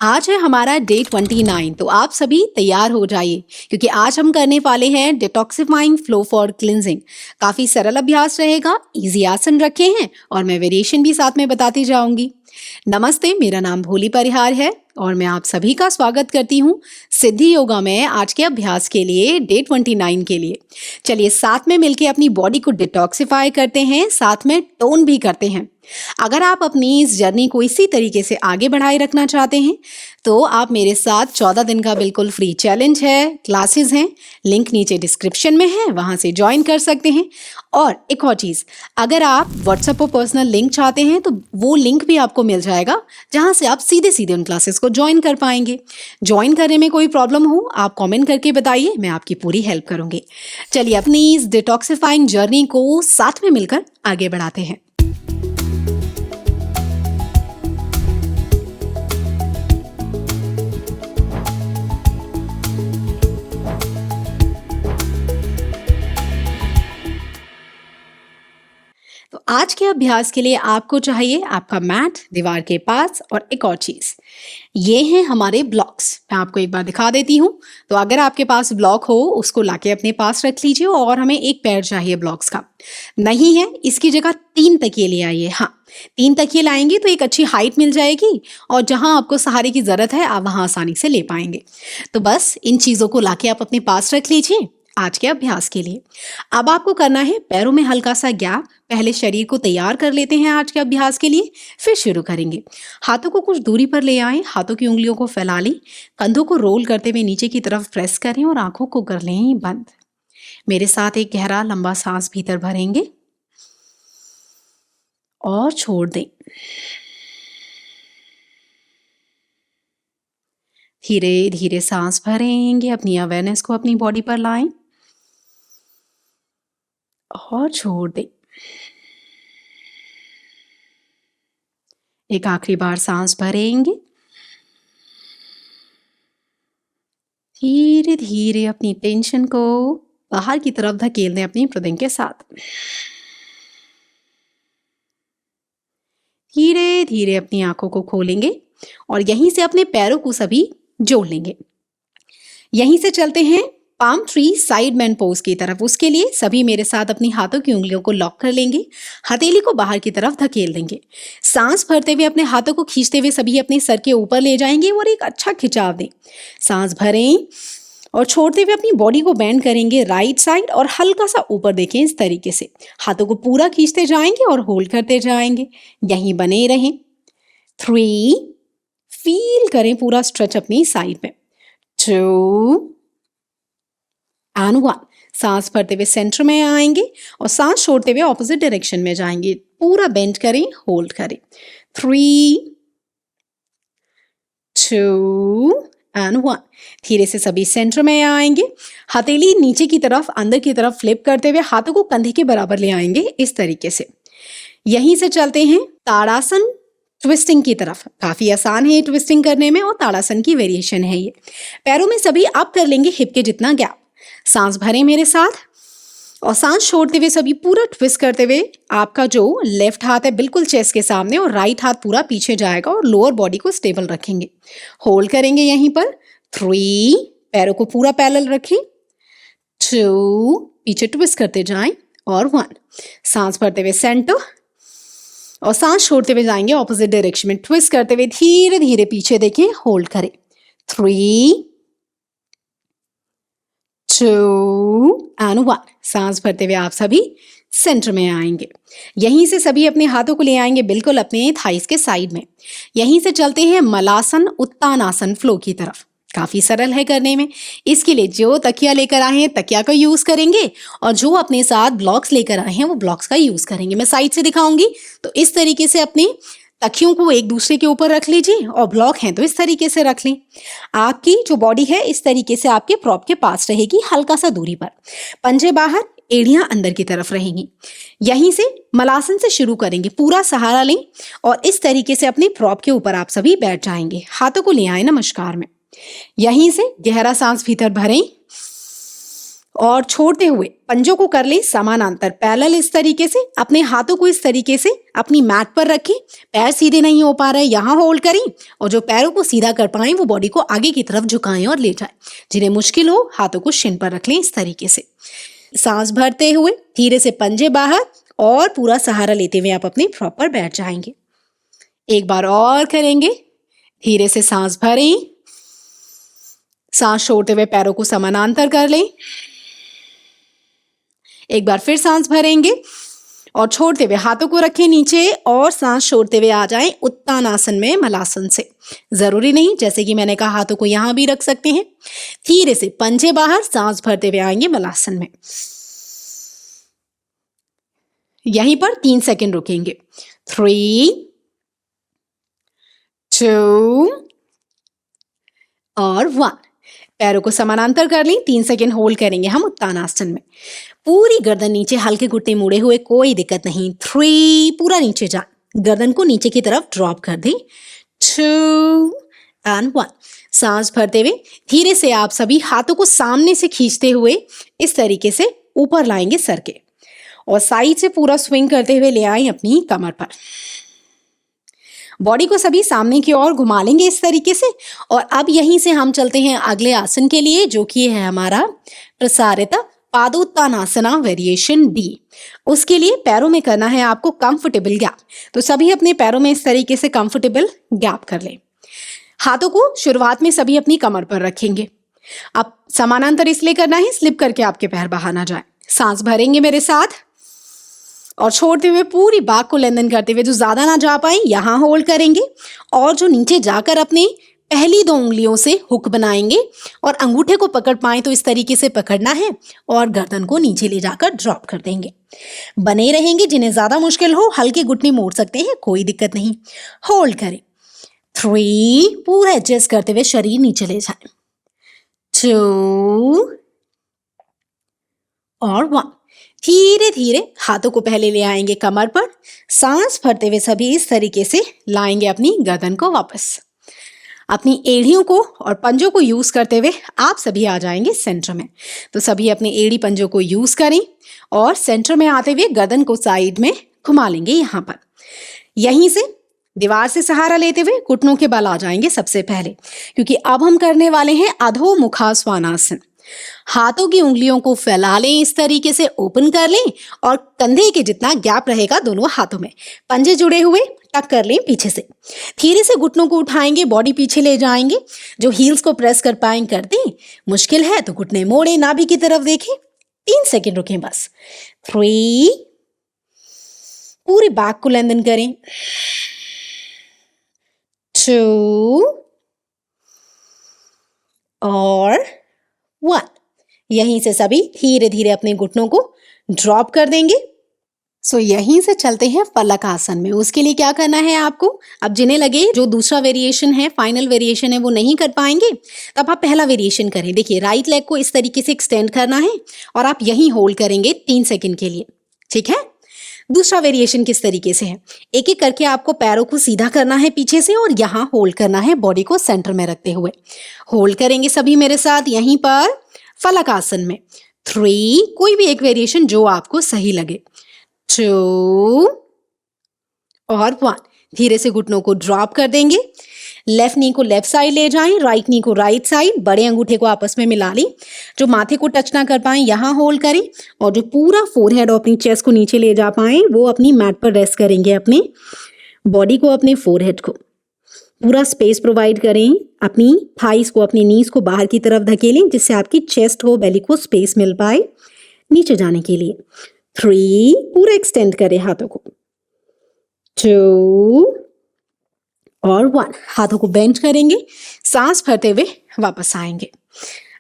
आज है हमारा डे 29। तो आप सभी तैयार हो जाइए क्योंकि आज हम करने वाले हैं डिटॉक्सिफाइंग फ्लो फॉर क्लिनजिंग। काफी सरल अभ्यास रहेगा, इजी आसन रखे हैं और मैं वेरिएशन भी साथ में बताती जाऊंगी। नमस्ते, मेरा नाम भोली परिहार है और मैं आप सभी का स्वागत करती हूँ सिद्धि योगा में आज के अभ्यास के लिए डे 29 के लिए। चलिए साथ में मिलके अपनी बॉडी को डिटॉक्सिफाई करते हैं, साथ में टोन भी करते हैं। अगर आप अपनी इस जर्नी को इसी तरीके से आगे बढ़ाए रखना चाहते हैं तो आप मेरे साथ 14 दिन का बिल्कुल फ्री चैलेंज है, क्लासेस हैं, लिंक नीचे डिस्क्रिप्शन में है, वहां से ज्वाइन कर सकते हैं। और एक और चीज़, अगर आप व्हाट्सएप पर पर्सनल लिंक चाहते हैं तो वो लिंक भी आपको मिल जाएगा जहां से आप सीधे सीधे उन क्लासेस को ज्वाइन कर पाएंगे। ज्वाइन करने में कोई प्रॉब्लम हो आप कमेंट करके बताइए, मैं आपकी पूरी हेल्प करूंगी। चलिए अपनी इस डिटॉक्सिफाइंग जर्नी को साथ में मिलकर आगे बढ़ाते हैं। तो आज के अभ्यास के लिए आपको चाहिए आपका मैट दीवार के पास और एक और चीज़, ये हैं हमारे ब्लॉक्स। मैं आपको एक बार दिखा देती हूँ। तो अगर आपके पास ब्लॉक हो उसको लाके अपने पास रख लीजिए और हमें एक पेयर चाहिए ब्लॉक्स का। नहीं है इसकी जगह 3 तकिए ले आइए। हाँ, 3 तकिए लाएंगे तो एक अच्छी हाइट मिल जाएगी और जहाँ आपको सहारे की ज़रूरत है आप वहाँ आसानी से ले पाएंगे। तो बस इन चीज़ों को लाके आप अपने पास रख लीजिए आज के अभ्यास के लिए। अब आपको करना है पैरों में हल्का सा गैप। पहले शरीर को तैयार कर लेते हैं आज के अभ्यास के लिए, फिर शुरू करेंगे। हाथों को कुछ दूरी पर ले आएं, हाथों की उंगलियों को फैला लें, कंधों को रोल करते हुए नीचे की तरफ प्रेस करें और आंखों को कर लें बंद। मेरे साथ एक गहरा लंबा सांस भीतर भरेंगे और छोड़ दें। धीरे धीरे सांस भरेंगे, अपनी अवेयरनेस को अपनी बॉडी पर लाएं और छोड़ दें। एक आखिरी बार सांस भरेंगे, धीरे धीरे अपनी टेंशन को बाहर की तरफ धकेल दें अपनी ब्रीदिंग के साथ। धीरे धीरे अपनी आंखों को खोलेंगे और यहीं से अपने पैरों को सभी जोड़ लेंगे। यहीं से चलते हैं palm tree side man pose की तरफ। उसके लिए सभी मेरे साथ अपनी हाथों की उंगलियों को लॉक कर लेंगे, हथेली को बाहर की तरफ धकेल देंगे। सांस भरते हुए अपने हाथों को खींचते हुए सभी अपने सर के ऊपर ले जाएंगे और एक अच्छा खिंचाव दें। सांस भरें और छोड़ते हुए अपनी बॉडी को बेंड करेंगे राइट साइड और हल्का सा ऊपर देखें इस तरीके से। हाथों को पूरा खींचते जाएंगे और होल्ड करते जाएंगे, यहीं बने रहें। 3, फील करें पूरा स्ट्रेच अपनी साइड में। 2 एंड 1। सांस भरते हुए सेंटर में आएंगे और सांस छोड़ते हुए ऑपोजिट डायरेक्शन में जाएंगे। पूरा बेंड करें, होल्ड करें। 3, 2 एंड 1। धीरे से सभी सेंटर में आएंगे, हथेली नीचे की तरफ अंदर की तरफ फ्लिप करते हुए हाथों को कंधे के बराबर ले आएंगे इस तरीके से। यहीं से चलते हैं ताड़ासन ट्विस्टिंग की तरफ। काफी आसान है ट्विस्टिंग करने में और ताड़ासन की वेरिएशन है ये। पैरों में सभी अप कर लेंगे हिप के जितना गैप। सांस भरें मेरे साथ और सांस छोड़ते हुए सभी पूरा ट्विस्ट करते हुए आपका जो लेफ्ट हाथ है बिल्कुल चेस्ट के सामने और राइट हाथ पूरा पीछे जाएगा और लोअर बॉडी को स्टेबल रखेंगे। होल्ड करेंगे यहीं पर। 3, पैरों को पूरा पैरेलल रखें। 2, पीछे ट्विस्ट करते जाएं और 1। सांस भरते हुए सेंटर और सांस छोड़ते हुए जाएंगे ऑपोजिट डायरेक्शन में, ट्विस्ट करते हुए धीरे धीरे पीछे देखें, होल्ड करें। 3, 2 एंड 1। सांस भरते हुए आप सभी सेंटर में आएंगे। यहीं से सभी अपने हाथों को ले आएंगे बिल्कुल अपने थाइस के साइड में। यहीं से चलते हैं मलासन उत्तानासन फ्लो की तरफ। काफी सरल है करने में। इसके लिए जो तकिया लेकर आए हैं तकिया का यूज करेंगे और जो अपने साथ ब्लॉक्स लेकर आए हैं वो ब्लॉक्स का यूज करेंगे। मैं साइड से दिखाऊंगी तो इस तरीके से अपने तकियों को एक दूसरे के ऊपर रख लीजिए और ब्लॉक हैं तो इस तरीके से रख लें। आपकी जो बॉडी है इस तरीके से आपके प्रॉप के पास रहेगी, हल्का सा दूरी पर। पंजे बाहर, एड़ियां अंदर की तरफ रहेंगी। यहीं से मलासन से शुरू करेंगे। पूरा सहारा लें और इस तरीके से अपने प्रॉप के ऊपर आप सभी बैठ जाएंगे। हाथों को ले आए नमस्कार में। यहीं से गहरा सांस भीतर भरें और छोड़ते हुए पंजों को कर ले समानांतर पैरेलल। इस तरीके से अपने हाथों को इस तरीके से अपनी मैट पर रखें। पैर सीधे नहीं हो पा रहे, यहाँ होल्ड करें और जो पैरों को सीधा कर पाएं वो बॉडी को आगे की तरफ झुकाएं और ले जाएं। जिन्हें मुश्किल हो हाथों को शिन पर रख लें इस तरीके से। सांस भरते हुए धीरे से पंजे बाहर और पूरा सहारा लेते हुए आप अपने प्रॉपर बैठ जाएंगे। एक बार और करेंगे। धीरे से सांस भरें, सांस छोड़ते हुए पैरों को समानांतर कर लें। एक बार फिर सांस भरेंगे और छोड़ते हुए हाथों को रखें नीचे और सांस छोड़ते हुए आ जाएं उत्तानासन में मलासन से। जरूरी नहीं, जैसे कि मैंने कहा हाथों को यहां भी रख सकते हैं। धीरे से पंजे बाहर, सांस भरते हुए आएंगे मलासन में। यहीं पर 3 सेकंड रुकेंगे। 3, 2 और 1। पैरों को समानांतर कर लें। 3 सेकंड होल्ड करेंगे हम उत्तानासन में। पूरी गर्दन नीचे, हल्के घुटने मुड़े हुए, कोई दिक्कत नहीं। 3, पूरा नीचे जा, गर्दन को नीचे की तरफ ड्रॉप कर दें। 2 and 1। सांस भरते हुए धीरे से आप सभी हाथों को सामने से खींचते हुए इस तरीके से ऊपर लाएंगे सर के और साइड से पूरा स्विंग करते हुए ले आएं अपनी कमर पर। बॉडी को सभी सामने की ओर घुमा लेंगे इस तरीके से। और अब यहीं से हम चलते हैं अगले आसन के लिए, जो कि है हमारा प्रसारित पादोत्तानासना वेरिएशन डी। उसके लिए पैरों में करना है आपको कंफर्टेबल गैप। तो सभी अपने पैरों में इस तरीके से कंफर्टेबल गैप कर लें। हाथों को शुरुआत में सभी अपनी कमर पर रखेंगे। अब समानांतर इसलिए करना है स्लिप करके आपके पैर बाहर ना जाए। सांस भरेंगे मेरे साथ और छोड़ते हुए पूरी बैक को लेंथन करते हुए, जो ज्यादा ना जा पाए यहां होल्ड करेंगे और जो नीचे जाकर अपने पहली 2 उंगलियों से हुक बनाएंगे और अंगूठे को पकड़ पाए तो इस तरीके से पकड़ना है और गर्दन को नीचे ले जाकर ड्रॉप कर देंगे। बने रहेंगे। जिन्हें ज्यादा मुश्किल हो हल्के घुटने मोड़ सकते हैं, कोई दिक्कत नहीं। होल्ड करें। 3, पूरा एडजस्ट करते हुए शरीर नीचे ले जाए। 2 और 1। धीरे धीरे हाथों को पहले ले आएंगे कमर पर। सांस भरते हुए सभी इस तरीके से लाएंगे अपनी गर्दन को वापस। अपनी एड़ियों को और पंजों को यूज करते हुए आप सभी आ जाएंगे सेंटर में। तो सभी अपने एड़ी पंजों को यूज करें और सेंटर में आते हुए गर्दन को साइड में घुमा लेंगे। यहाँ पर यहीं से दीवार से सहारा लेते हुए घुटनों के बल आ जाएंगे सबसे पहले, क्योंकि अब हम करने वाले हैं अधोमुखासनासन। हाथों की उंगलियों को फैला लें, इस तरीके से ओपन कर लें और कंधे के जितना गैप रहेगा दोनों हाथों में। पंजे जुड़े हुए टक कर लें पीछे से। धीरे से घुटनों को उठाएंगे, बॉडी पीछे ले जाएंगे। जो हील्स को प्रेस कर पाएं कर दें। मुश्किल है तो घुटने मोड़े, नाभि की तरफ देखें। 3 सेकंड रुकें बस। 3, पूरी बैक को लेंथन करें। 2 और 1। यहीं से सभी धीरे धीरे अपने घुटनों को ड्रॉप कर देंगे। यहीं से चलते हैं फलक आसन में। उसके लिए क्या करना है आपको, अब जिन्हें लगे जो दूसरा वेरिएशन है, फाइनल वेरिएशन है, वो नहीं कर पाएंगे, तब आप पहला वेरिएशन करें। देखिए, राइट लेग को इस तरीके से एक्सटेंड करना है और आप यहीं होल्ड करेंगे 3 सेकंड के लिए। ठीक है। दूसरा वेरिएशन किस तरीके से है, एक एक करके आपको पैरों को सीधा करना है पीछे से और यहाँ होल्ड करना है, बॉडी को सेंटर में रखते हुए। होल्ड करेंगे सभी मेरे साथ यहीं पर फलक आसन में। 3, कोई भी एक वेरिएशन जो आपको सही लगे। 2 और 1। धीरे से घुटनों को ड्रॉप कर देंगे। लेफ्ट नी को लेफ्ट साइड ले जाएं, राइट नी को राइट साइड। बड़े अंगूठे को आपस में मिला लें। जो माथे को टच ना कर पाए यहाँ होल्ड करें और जो पूरा फोरहेड और अपनी चेस्ट को नीचे ले जा पाए वो अपनी मैट पर रेस्ट करेंगे। अपने बॉडी को, अपने फोरहेड को पूरा स्पेस प्रोवाइड करें। अपनी थाइस को, अपनी नीज को बाहर की तरफ धकेलें जिससे आपकी चेस्ट को, बेली को स्पेस मिल पाए नीचे जाने के लिए। 3, पूरा एक्सटेंड करें हाथों को। 2 और 1। हाथों को बेंड करेंगे, सांस भरते हुए वापस आएंगे।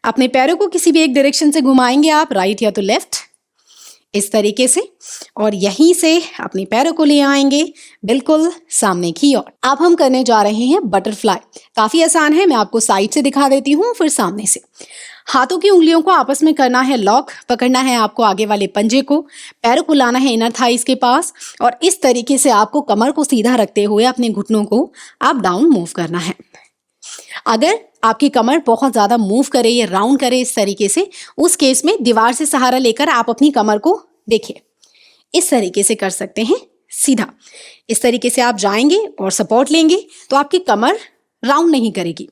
अपने पैरों को किसी भी एक डायरेक्शन से घुमाएंगे आप, राइट या तो लेफ्ट, इस तरीके से, और यहीं से अपने पैरों को ले आएंगे बिल्कुल सामने की ओर। अब हम करने जा रहे हैं बटरफ्लाई। काफी आसान है, मैं आपको साइड से दिखा देती हूँ, फिर सामने से। हाथों की उंगलियों को आपस में करना है लॉक, पकड़ना है आपको आगे वाले पंजे को, पैरों को लाना है इनर थाइस के पास और इस तरीके से आपको कमर को सीधा रखते हुए अपने घुटनों को अप डाउन मूव करना है। अगर आपकी कमर बहुत ज़्यादा मूव करे या राउंड करे इस तरीके से, उस केस में दीवार से सहारा लेकर आप अपनी कमर को देखिए इस तरीके से कर सकते हैं सीधा। इस तरीके से आप जाएंगे और सपोर्ट लेंगे तो आपकी कमर राउंड नहीं करेगी।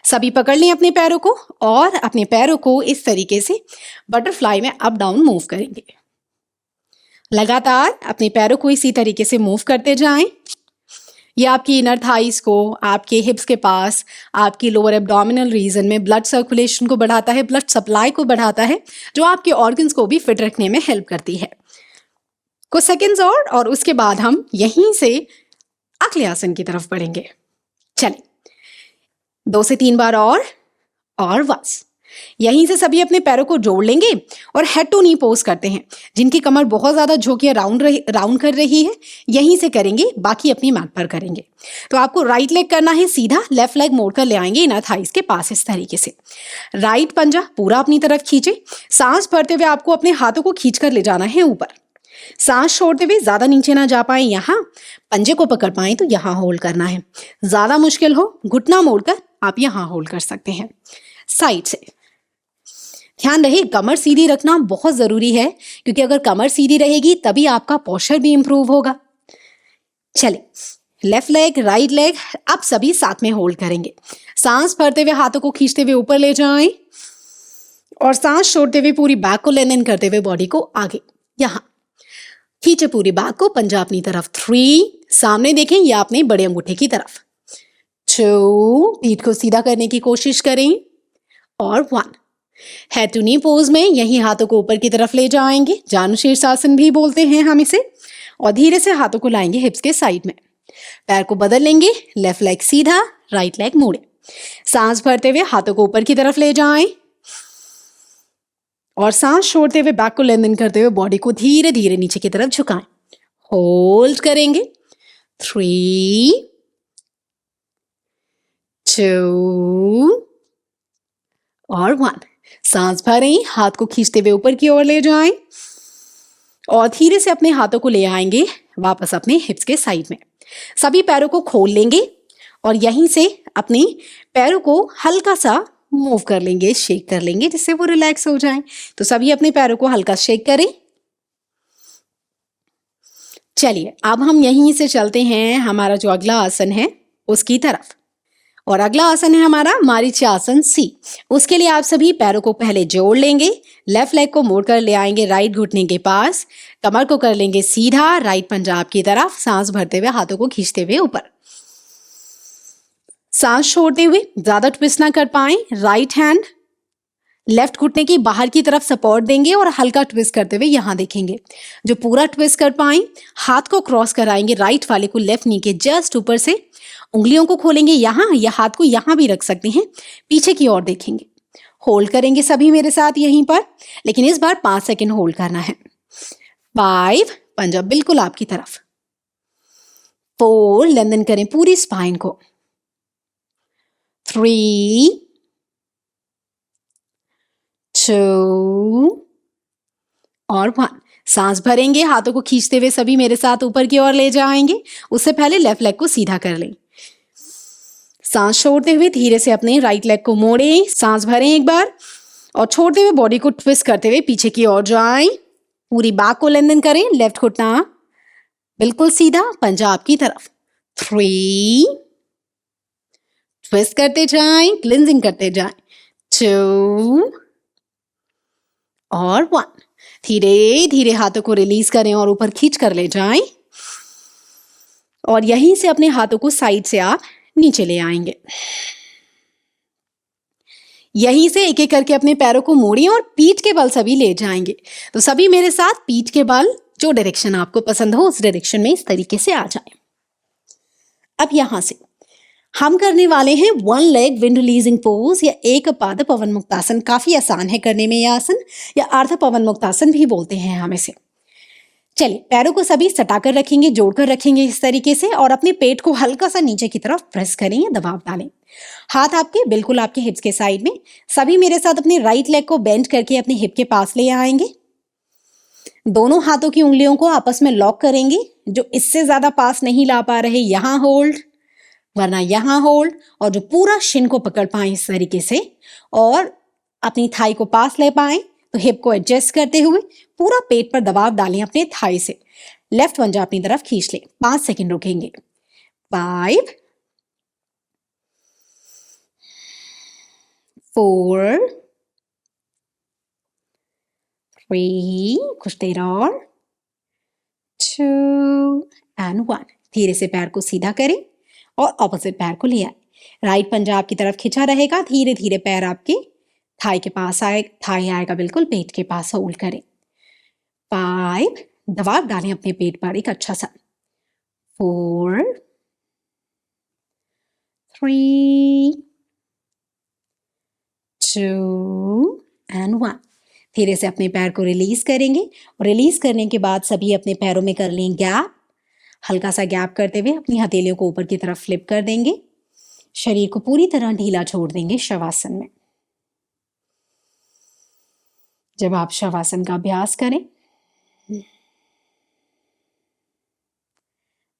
सभी पकड़ लें अपने पैरों को और अपने पैरों को इस तरीके से बटरफ्लाई में अप डाउन मूव करेंगे। लगातार अपने पैरों को इसी तरीके से मूव करते जाएं। ये आपकी इनर थाइस को, आपके हिप्स के पास, आपकी लोअर एब्डोमिनल रीजन में ब्लड सर्कुलेशन को बढ़ाता है, ब्लड सप्लाई को बढ़ाता है, जो आपके ऑर्गन्स को भी फिट रखने में हेल्प करती है। कुछ सेकंड्स और उसके बाद हम यहीं से अगले आसन की तरफ बढ़ेंगे। चलिए 2 से 3 बार और बस। यहीं से सभी अपने पैरों को जोड़ लेंगे और हेड टू नी पोज करते हैं। जिनकी कमर बहुत ज्यादा झुकी राउंड कर रही है, यहीं से करेंगे, बाकी अपनी मैट पर करेंगे। तो आपको राइट लेग करना है सीधा, लेफ्ट लेग मोड़कर ले आएंगे इनर थाइस के पास इस तरीके से। राइट पंजा पूरा अपनी तरफ खींचे। सांस भरते हुए आपको अपने हाथों को खींच कर ले जाना है ऊपर। सांस छोड़ते हुए ज्यादा नीचे ना जा पाए, यहाँ पंजे को पकड़ पाए तो यहाँ होल्ड करना है। ज्यादा मुश्किल हो घुटना मोड़कर आप यहाँ होल्ड कर सकते हैं। साइड से ध्यान रहे कमर सीधी रखना बहुत जरूरी है, क्योंकि अगर कमर सीधी रहेगी तभी आपका पोस्चर भी इंप्रूव होगा। चले लेफ्ट लेग राइट लेग अब सभी साथ में होल्ड करेंगे। सांस भरते हुए हाथों को खींचते हुए ऊपर ले जाएं और सांस छोड़ते हुए पूरी बैक को लेंथन करते हुए बॉडी को आगे यहाँ खींचे पूरी बैक को, पंजा अपनी तरफ 3, सामने देखें या अपने बड़े अंगूठे की तरफ 2, पीठ को सीधा करने की कोशिश करें और 1। हेड टू नी पोज में यही हाथों को ऊपर की तरफ ले जाएंगे, जानु शीर्षासन भी बोलते हैं हम इसे, और धीरे से हाथों को लाएंगे हिप्स के साइड में। पैर को बदल लेंगे, लेफ्ट लेग सीधा, राइट लेग मोड़े। सांस भरते हुए हाथों को ऊपर की तरफ ले जाएं और सांस छोड़ते हुए बैक को लेंथन करते हुए बॉडी को धीरे धीरे नीचे की तरफ झुकाएं। होल्ड करेंगे 3, 2 और 1। सांस भरें, हाथ को खींचते हुए ऊपर की ओर ले जाएं और धीरे से अपने हाथों को ले आएंगे वापस अपने हिप्स के साइड में। सभी पैरों को खोल लेंगे और यहीं से अपने पैरों को हल्का सा मूव कर लेंगे, शेक कर लेंगे, जिससे वो रिलैक्स हो जाएं। तो सभी अपने पैरों को हल्का शेक करें। चलिए अब हम यहीं से चलते हैं हमारा जो अगला आसन है उसकी तरफ, और अगला आसन है हमारा मारीचासन सी। उसके लिए आप सभी पैरों को पहले जोड़ लेंगे, लेफ्ट लेग को मोड़कर ले आएंगे राइट घुटने के पास, कमर को कर लेंगे सीधा, राइट पंजा की तरफ, सांस भरते हुए हाथों को खींचते हुए ऊपर। सांस छोड़ते हुए ज्यादा ट्विस्ट ना कर पाए, राइट हैंड लेफ्ट घुटने की बाहर की तरफ सपोर्ट देंगे और हल्का ट्विस्ट करते हुए यहाँ देखेंगे। जो पूरा ट्विस्ट कर पाए हाथ को क्रॉस कराएंगे, राइट वाले को लेफ्ट नी के जस्ट ऊपर से, उंगलियों को खोलेंगे यहाँ या हाथ को यहाँ भी रख सकते हैं, पीछे की ओर देखेंगे। होल्ड करेंगे सभी मेरे साथ यहीं पर, लेकिन इस बार 5 सेकंड होल्ड करना है। 5, पंजा बिल्कुल आपकी तरफ। 4, लेंथन करें पूरी स्पाइन को। 3, 2 और 1। सांस भरेंगे, हाथों को खींचते हुए सभी मेरे साथ ऊपर की ओर ले जाएंगे। उससे पहले लेफ्ट लेग को सीधा कर लें। सांस छोड़ते हुए धीरे से अपने राइट लेग को मोड़ें, सांस भरें एक बार और छोड़ते हुए बॉडी को ट्विस्ट करते हुए पीछे की ओर जाएं। पूरी बैक को लेंथन करें, लेफ्ट घुटना बिल्कुल सीधा, पंजा आपकी तरफ। 3, ट्विस्ट करते जाएं, क्लिंजिंग करते जाएं। 2 और 1। धीरे धीरे हाथों को रिलीज करें और ऊपर खींच कर ले जाएं और यहीं से अपने हाथों को साइड से आप नीचे ले आएंगे। यहीं से एक एक करके अपने पैरों को मोड़िए और पीठ के बल सभी ले जाएंगे। तो सभी मेरे साथ पीठ के बल जो डायरेक्शन आपको पसंद हो उस डायरेक्शन में इस तरीके से आ जाएं। अब यहां से हम करने वाले हैं 1 लेग विंड रिलीजिंग पोज या एक पाद पवन मुक्तासन। काफी आसान है करने में यह आसन, या अर्ध पवन मुक्तासन भी बोलते हैं हम इसे। चलिए पैरों को सभी सटाकर रखेंगे, जोड़कर रखेंगे इस तरीके से, और अपने पेट को हल्का सा नीचे की तरफ प्रेस करें या दबाव डालें। हाथ आपके बिल्कुल आपके हिप्स के साइड में। सभी मेरे साथ अपने राइट लेग को बेंड करके अपने हिप के पास ले आएंगे। दोनों हाथों की उंगलियों को आपस में लॉक करेंगे। जो इससे ज्यादा पास नहीं ला पा रहे यहाँ होल्ड, वरना यहाँ होल्ड और जो पूरा शिन को पकड़ पाए इस तरीके से और अपनी थाई को पास ले पाए, तो हिप को एडजस्ट करते हुए पूरा पेट पर दबाव डालें अपने थाई से। लेफ्ट पंजा अपनी तरफ खींच लें। 5 सेकंड रुकेंगे। 5 4 3, कुछ देर और, 2 and 1। धीरे से पैर को सीधा करें और ऑपोजिट पैर को ले आए। राइट पंजा आपकी तरफ खिंचा रहेगा। धीरे धीरे पैर आपके थाई के पास आए, थाई आएगा बिल्कुल पेट के पास। होल्ड करें। 5, दबाव डालें अपने पेट पर एक अच्छा सा। 4 3 2 and 1। धीरे से अपने पैर को रिलीज करेंगे और रिलीज करने के बाद सभी अपने पैरों में कर लें गैप। हल्का सा गैप करते हुए अपनी हथेलियों को ऊपर की तरफ फ्लिप कर देंगे। शरीर को पूरी तरह ढीला छोड़ देंगे शवासन में। जब आप शवासन का अभ्यास करें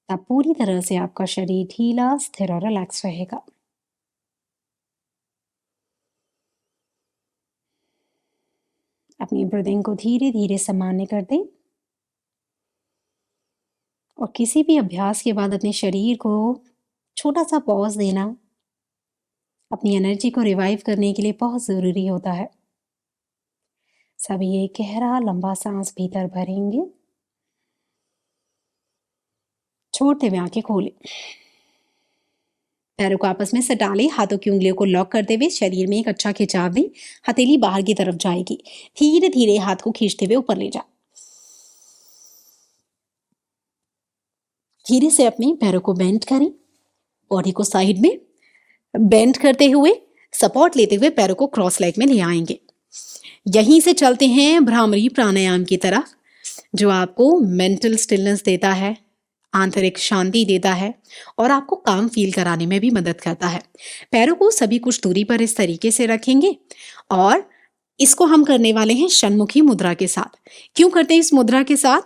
तब पूरी तरह से आपका शरीर ढीला, स्थिर और रिलैक्स रहेगा। अपनी ब्रीदिंग को धीरे धीरे सामान्य कर दें और किसी भी अभ्यास के बाद अपने शरीर को छोटा सा पॉज देना अपनी एनर्जी को रिवाइव करने के लिए बहुत ज़रूरी होता है। सभी एक गहरा लंबा सांस भीतर भरेंगे, छोड़ते हुए आंखें खोलें। पैरों को आपस में सटा लें। हाथों की उंगलियों को लॉक करते हुए शरीर में एक अच्छा खिंचाव दें। हथेली बाहर की तरफ जाएगी। धीरे धीरे हाथ को खींचते हुए ऊपर ले जाए। धीरे से अपने पैरों को बेंड करें। बॉडी को साइड में बेंड करते हुए सपोर्ट लेते हुए पैरों को क्रॉस लेग में ले आएंगे। यहीं से चलते हैं भ्रामरी प्राणायाम की तरफ, जो आपको मेंटल स्टिलनेस देता है, आंतरिक शांति देता है और आपको काम फील कराने में भी मदद करता है। पैरों को सभी कुछ दूरी पर इस तरीके से रखेंगे और इसको हम करने वाले हैं षण्मुखी मुद्रा के साथ। क्यों करते हैं इस मुद्रा के साथ,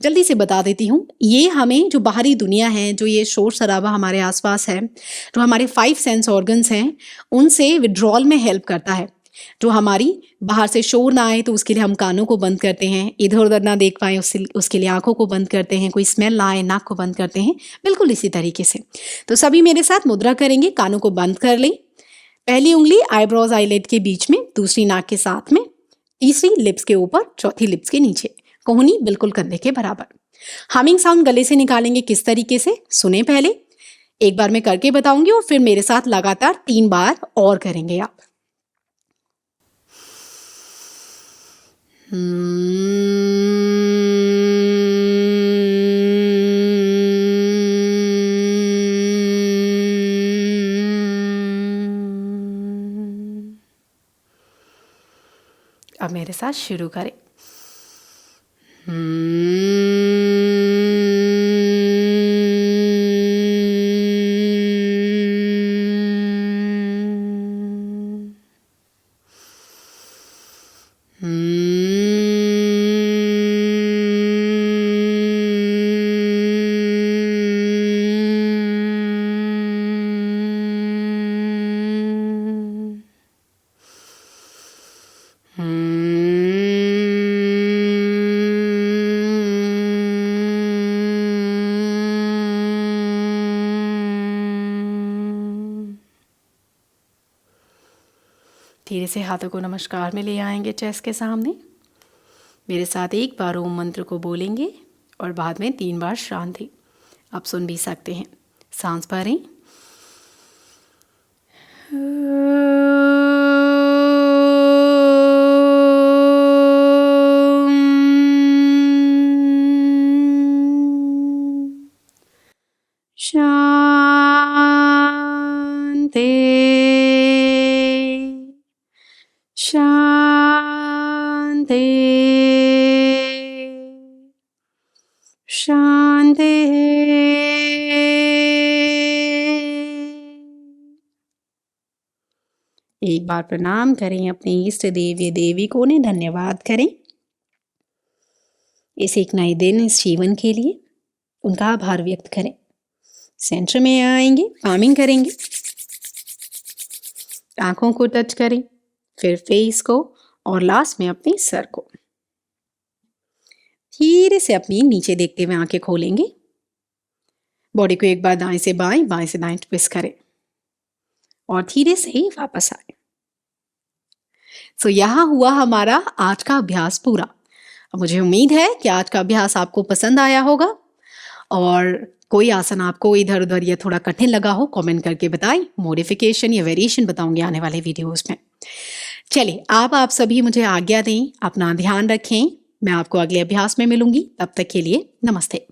जल्दी से बता देती हूँ। ये हमें जो बाहरी दुनिया है, जो ये शोर शराबा हमारे आसपास है, जो हमारे 5 सेंस ऑर्गन्स हैं, उनसे विड्रॉल में हेल्प करता है। जो हमारी बाहर से शोर ना आए तो उसके लिए हम कानों को बंद करते हैं, इधर उधर ना देख पाए उसके लिए आंखों को बंद करते हैं, कोई स्मेल ना आए नाक को बंद करते हैं। बिल्कुल इसी तरीके से तो सभी मेरे साथ मुद्रा करेंगे। कानों को बंद कर लें। पहली उंगली आईब्रोज आईलेट के बीच में, दूसरी नाक के साथ में, तीसरी लिप्स के ऊपर, चौथी लिप्स के नीचे, कोहनी बिल्कुल कंधे के बराबर। हमिंग साउंड गले से निकालेंगे। किस तरीके से सुने पहले, एक बार मैं करके बताऊंगी और फिर मेरे साथ लगातार 3 बार और करेंगे आप। अब मेरे साथ शुरू करें। धीरे से हाथों को नमस्कार में ले आएंगे चेस्ट के सामने। मेरे साथ एक बार ओम मंत्र को बोलेंगे और बाद में 3 बार शांति। आप सुन भी सकते हैं। सांस भरें। शांति शांति शांति। एक बार प्रणाम करें अपने इष्ट देवी देवी को, उन्हें धन्यवाद करें इस एक नए दिन, इस जीवन के लिए उनका आभार व्यक्त करें। सेंटर में आएंगे, पामिंग करेंगे, आंखों को टच करें, फिर फेस को और लास्ट में अपने सर को। धीरे से अपनी नीचे देखते हुए आंखें खोलेंगे। बॉडी को एक बार दाएं से दाएं ट्विस्ट करें और धीरे से ही वापस आए। सो यहाँ हुआ हमारा आज का अभ्यास पूरा। अब मुझे उम्मीद है कि आज का अभ्यास आपको पसंद आया होगा और कोई आसन आपको इधर उधर या थोड़ा कठिन लगा हो कमेंट करके बताएं। मॉडिफिकेशन या वेरिएशन बताऊंगी आने वाले वीडियोस में। चलिए आप सभी मुझे आज्ञा दें, अपना ध्यान रखें। मैं आपको अगले अभ्यास में मिलूंगी, तब तक के लिए नमस्ते।